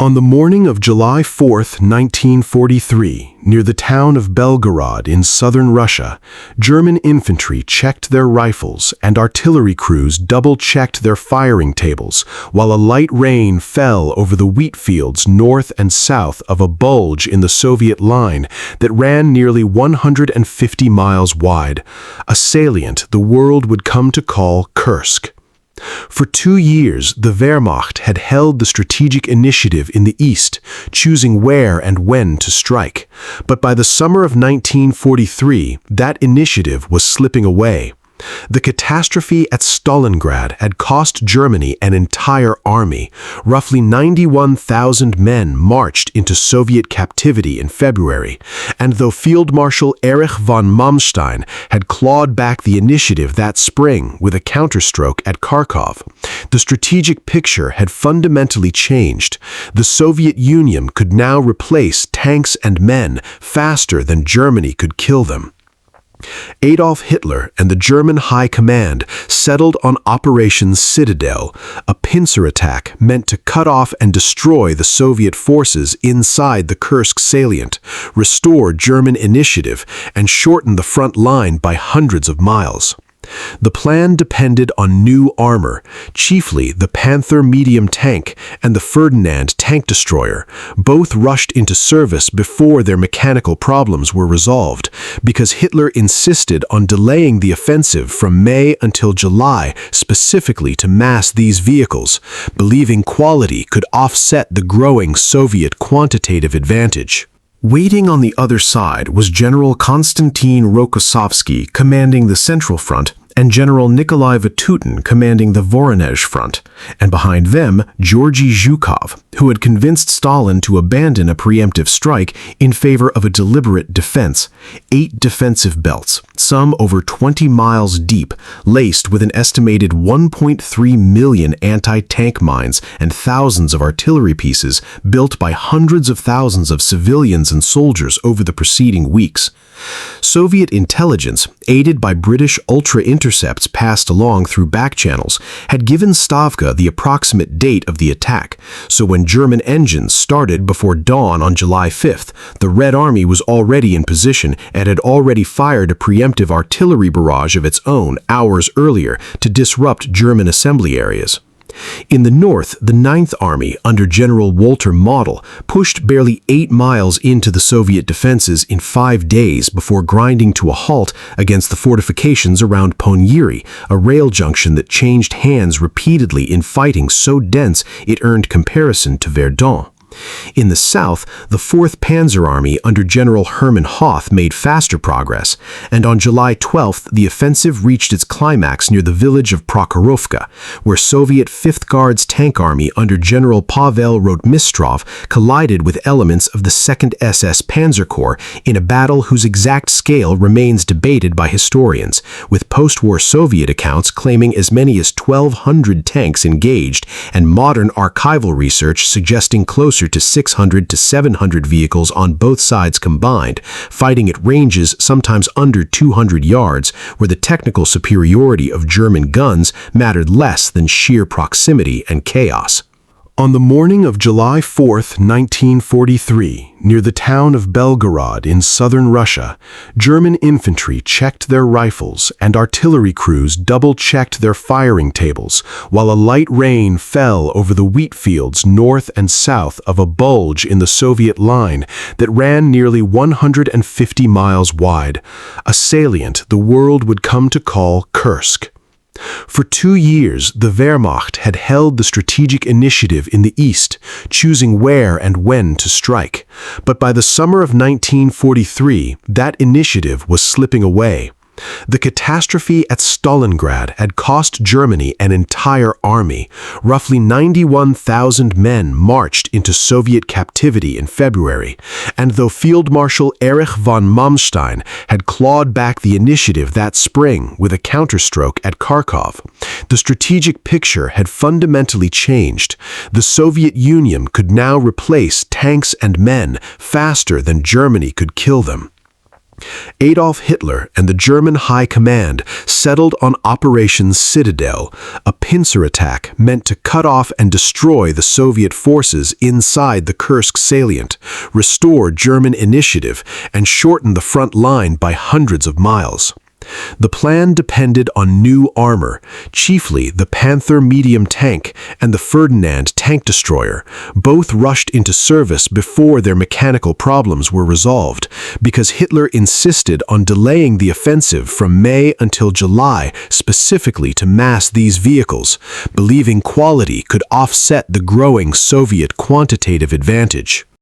On the morning of July 4, 1943, near the town of Belgorod in southern Russia, German infantry checked their rifles and artillery crews double-checked their firing tables while a light rain fell over the wheat fields north and south of a bulge in the Soviet line that ran nearly 150 miles wide, a salient the world would come to call Kursk. For 2 years, the Wehrmacht had held the strategic initiative in the east, choosing where and when to strike. But by the summer of 1943, that initiative was slipping away. The catastrophe at Stalingrad had cost Germany an entire army. Roughly 91,000 men marched into Soviet captivity in February, and though Field Marshal Erich von Manstein had clawed back the initiative that spring with a counterstroke at Kharkov, the strategic picture had fundamentally changed. The Soviet Union could now replace tanks and men faster than Germany could kill them. Adolf Hitler and the German High Command settled on Operation Citadel, a pincer attack meant to cut off and destroy the Soviet forces inside the Kursk salient, restore German initiative, and shorten the front line by hundreds of miles. The plan depended on new armor, chiefly the Panther medium tank and the Ferdinand tank destroyer. Both rushed into service before their mechanical problems were resolved, because Hitler insisted on delaying the offensive from May until July specifically to mass these vehicles, believing quality could offset the growing Soviet quantitative advantage. Waiting on the other side was General Konstantin Rokossovsky commanding the Central Front and General Nikolai Vatutin commanding the Voronezh Front, and behind them Georgy Zhukov, who had convinced Stalin to abandon a preemptive strike in favor of a deliberate defense. 8 defensive belts, some over 20 miles deep, laced with an estimated 1.3 million anti-tank mines and thousands of artillery pieces built by hundreds of thousands of civilians and soldiers over the preceding weeks. Soviet intelligence, aided by British ultra-intercepts passed along through back channels, had given Stavka the approximate date of the attack, so when German engines started before dawn on July 5th, the Red Army was already in position and had already fired a preemptive artillery barrage of its own hours earlier to disrupt German assembly areas. In the north, the Ninth Army, under General Walter Model, pushed barely 8 miles into the Soviet defenses in 5 days before grinding to a halt against the fortifications around Ponyuri, a rail junction that changed hands repeatedly in fighting so dense it earned comparison to Verdun. In the south, the 4th Panzer Army under General Hermann Hoth made faster progress, and on July 12th the offensive reached its climax near the village of Prokhorovka, where Soviet 5th Guards Tank Army under General Pavel Rotmistrov collided with elements of the 2nd SS Panzer Corps in a battle whose exact scale remains debated by historians, with post-war Soviet accounts claiming as many as 1,200 tanks engaged and modern archival research suggesting closer to 600 to 700 vehicles on both sides combined, fighting at ranges sometimes under 200 yards, where the technical superiority of German guns mattered less than sheer proximity and chaos. On the morning of July 4, 1943, near the town of Belgorod in southern Russia, German infantry checked their rifles and artillery crews double-checked their firing tables while a light rain fell over the wheat fields north and south of a bulge in the Soviet line that ran nearly 150 miles wide, a salient the world would come to call Kursk. For 2 years, the Wehrmacht had held the strategic initiative in the east, choosing where and when to strike. But by the summer of 1943, that initiative was slipping away. The catastrophe at Stalingrad had cost Germany an entire army. Roughly 91,000 men marched into Soviet captivity in February, and though Field Marshal Erich von Manstein had clawed back the initiative that spring with a counterstroke at Kharkov, the strategic picture had fundamentally changed. The Soviet Union could now replace tanks and men faster than Germany could kill them. Adolf Hitler and the German High Command settled on Operation Citadel, a pincer attack meant to cut off and destroy the Soviet forces inside the Kursk salient, restore German initiative, and shorten the front line by hundreds of miles. The plan depended on new armor, chiefly the Panther medium tank and the Ferdinand tank destroyer. Both rushed into service before their mechanical problems were resolved, because Hitler insisted on delaying the offensive from May until July specifically to mass these vehicles, believing quality could offset the growing Soviet quantitative advantage.